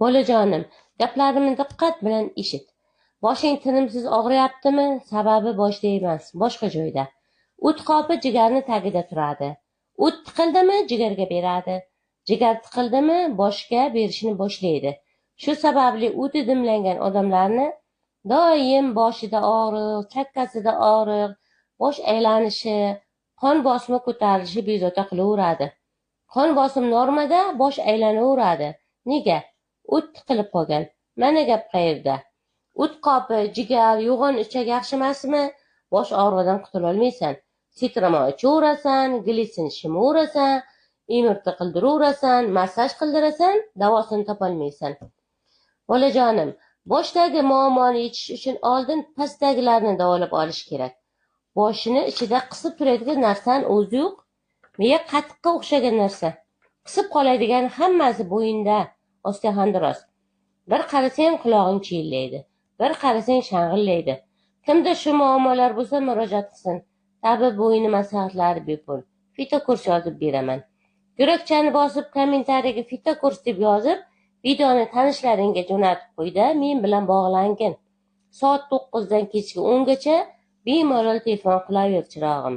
Bolajonim, gaplarimni diqqat bilan eshit. Boshing tinimsiz og'riyaptimi? Sababi boshda emas, boshqa joyda. O't qopi jigarni tagida turadi. O't tiqildimi, jigarga beradi. Jigar tiqildimi, boshga berishni boshlaydi. Shu sababli o'ti dimlangan odamlarni doim boshida og'riq, chakkasida og'riq, bosh aylanishi, qon bosimi ko'tarilishi bezovta qilaveradi. Qon bosim normada, bosh aylanaveradi. Nega? O't tiqilib qolgan. Mana gap qayerda? O't qopi, jigar, yo'g'on ichak yaxshi emasmi? Bosh og'rig'idan qutulolmaysan. Sitramoy ichaversan, glitsin shimoverasan, emirti qildiraverasan, massaj qildirasan, davosini topolmaysan. Bolajonim, boshdagi muammoni yechish uchun oldin pastdagilarni davolab olish kerak. Boshini ichida qisib turadigan narsani o'zi yo'q. Miya qatiqqa o'xshagan narsa. Qisib qoladigan hammasi bo'yinda, osteoxondroz. Bir qarasang qulog'ing chiyillaydi, bir qarasang shang'illaydi. Kimda shu muammolar bo'lsa murojaat qilsin. Tabib bo'yini maslahatlari bepul. Fitokurs yozib beraman. Yurakchani bosib kommentariyaga fitokurs deb yozib, videoni tanishlaringga jo'natib qo'yda, men bilan bog'langin. Soat 9 dan kechki 10 gacha bemalol telefon qilaver, chirog'im.